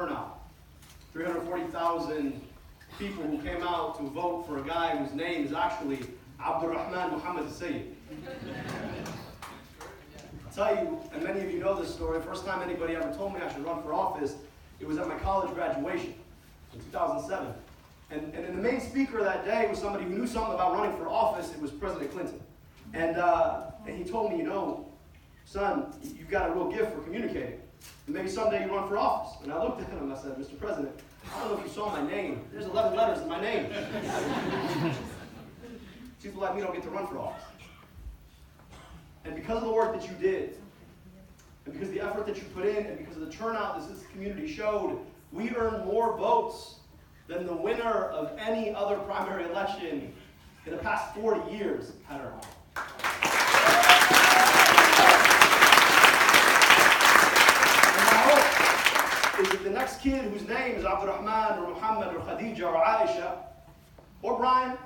turnout. 340,000 people who came out to vote for a guy whose name is actually Abdurrahman Muhammad Sayyid. I'll tell you, and many of you know this story, first time anybody ever told me I should run for office, it was at my college graduation in 2007. And the main speaker that day was somebody who knew something about running for office. It was President Clinton. And he told me, you know, son, you've got a real gift for communicating. And maybe someday you run for office. And I looked at him and I said, Mr. President, I don't know if you saw my name. There's 11 letters in my name. People like me don't get to run for office. And because of the work that you did, and because of the effort that you put in, and because of the turnout that this community showed, we earned more votes than the winner of any other primary election in the past 40 years had earned. And my hope is that the next kid whose name is Abdurrahman or Muhammad or Khadija or Aisha or Brian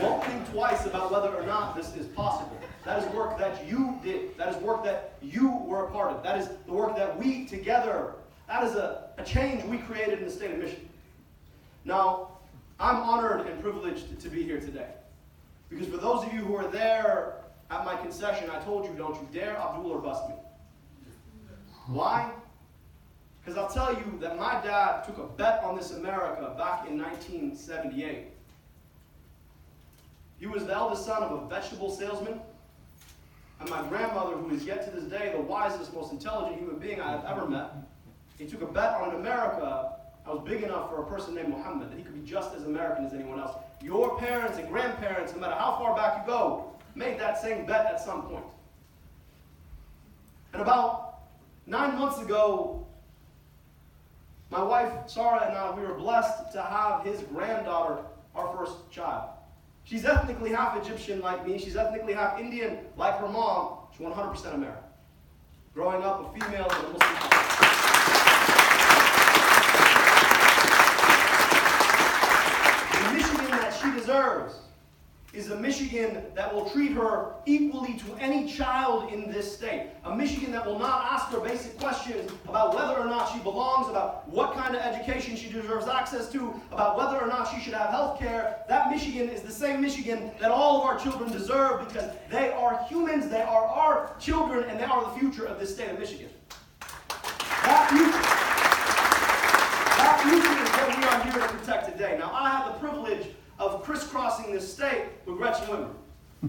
won't think twice about whether or not this is possible. That is work that you did. That is work that you were a part of. That is the work that we together, that is a change we created in the state of Michigan. Now, I'm honored and privileged to be here today. Because for those of you who are there at my concession, I told you, don't you dare Abdul or bust me. Why? Because I'll tell you that my dad took a bet on this America back in 1978. He was the eldest son of a vegetable salesman. And my grandmother, who is yet to this day the wisest, most intelligent human being I have ever met, he took a bet on an America that was big enough for a person named Muhammad, that he could be just as American as anyone else. Your parents and grandparents, no matter how far back you go, made that same bet at some point. And about 9 months ago, my wife, Sarah, and I, we were blessed to have his granddaughter, our first child. She's ethnically half Egyptian like me. She's ethnically half Indian like her mom. She's 100% American. Growing up a female in a Muslim household. The Michigan that she deserves is a Michigan that will treat her equally to any child in this state. A Michigan that will not ask her basic questions about whether or not she belongs, about what kind of education she deserves access to, about whether or not she should have health care. That Michigan is the same Michigan that all of our children deserve because they are humans, they are our children, and they are the future of this state of Michigan. That future is what we are here to protect today. Now, I have the privilege of crisscrossing this state with Gretchen Whitmer.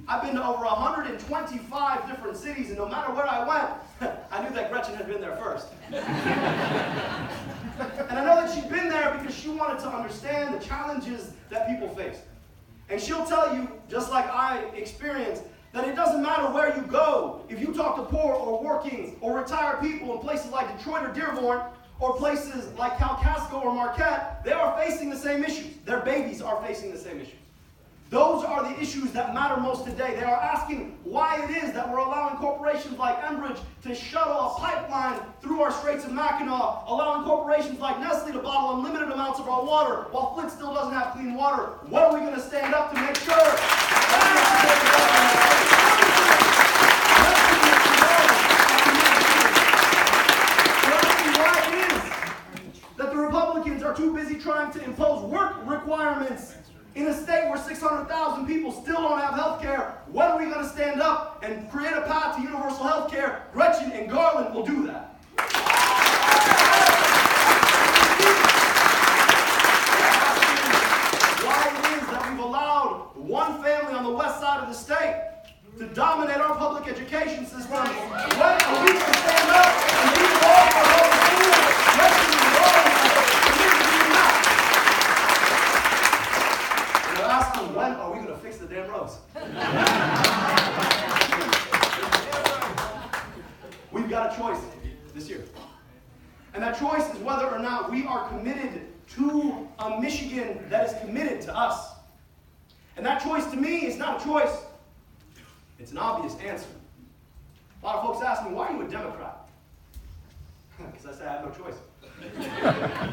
I've been to over 125 different cities, and no matter where I went, I knew that Gretchen had been there first. And I know that she'd been there because she wanted to understand the challenges that people face. And she'll tell you, just like I experienced, that it doesn't matter where you go. If you talk to poor or working or retired people in places like Detroit or Dearborn, or places like Kalkaska or Marquette, they are facing the same issues. Their babies are facing the same issues. Those are the issues that matter most today. They are asking why it is that we're allowing corporations like Enbridge to shuttle a pipeline through our Straits of Mackinac, allowing corporations like Nestle to bottle unlimited amounts of our water, while Flint still doesn't have clean water. What are we going to stand up to make sure are too busy trying to impose work requirements in a state where 600,000 people still don't have health care? When are we going to stand up and create a path to universal health care? Gretchen and Garland will do that. Why it is that we've allowed one family on the west side of the state to dominate our public education system. When are we going to stand up and be involved in our public schools? Gretchen and Garland. When are we going to fix the damn roads? We've got a choice this year. And that choice is whether or not we are committed to a Michigan that is committed to us. And that choice to me is not a choice. It's an obvious answer. A lot of folks ask me, why are you a Democrat? Because I say I have no choice.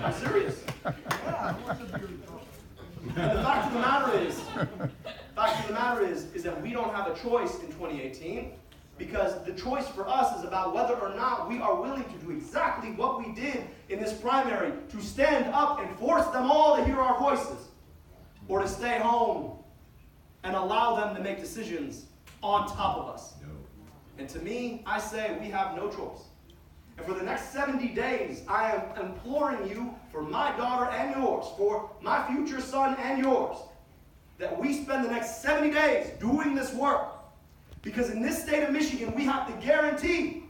I'm serious. And the fact of the matter is that we don't have a choice in 2018. Because the choice for us is about whether or not we are willing to do exactly what we did in this primary, to stand up and force them all to hear our voices, or to stay home and allow them to make decisions on top of us. No. And to me, I say we have no choice. And for the next 70 days, I am imploring you, for my daughter and yours, for my future son and yours, that we spend the next 70 days doing this work. Because in this state of Michigan, we have to guarantee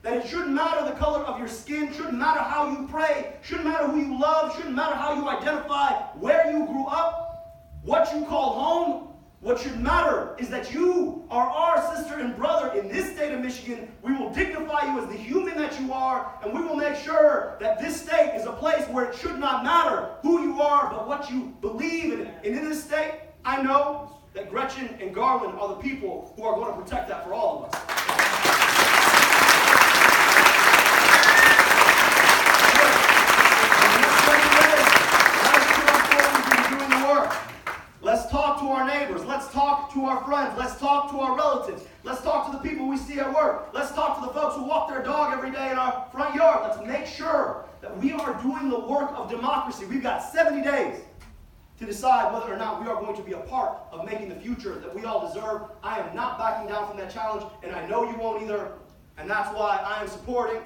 that it shouldn't matter the color of your skin, shouldn't matter how you pray, shouldn't matter who you love, shouldn't matter how you identify, where you grew up, what you call home. What should matter is that you are our sister and brother in this state of Michigan. We will dignify you as the human that you are, and we will make sure that this state is a place where it should not matter who you are, but what you believe in. And in this state, I know that Gretchen and Garland are the people who are going to protect that for all of us. Let's talk to our neighbors. Let's talk to our friends. Let's talk to our relatives. Let's talk to the people we see at work. Let's talk to the folks who walk their dog every day in our front yard. Let's make sure that we are doing the work of democracy. We've got 70 days to decide whether or not we are going to be a part of making the future that we all deserve. I am not backing down from that challenge, and I know you won't either. And that's why I am supporting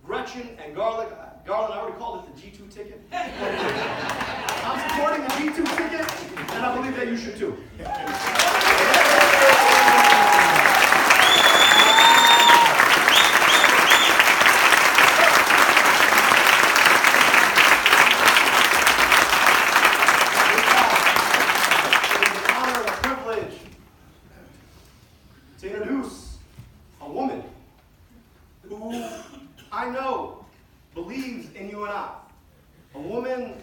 Gretchen and Garland. Garland, I already called it the G2 ticket. I'm supporting the G2 ticket, and I believe that you should too. It is an honor and a privilege to introduce a woman who I know believes in you and I. A woman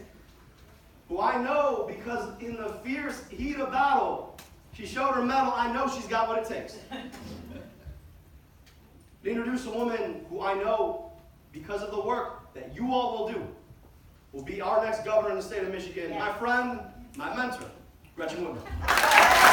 who I know, because in the fierce heat of battle, she showed her mettle. I know she's got what it takes. To introduce a woman who I know, because of the work that you all will do, will be our next governor in the state of Michigan. Yeah. My friend, my mentor, Gretchen Whitmer.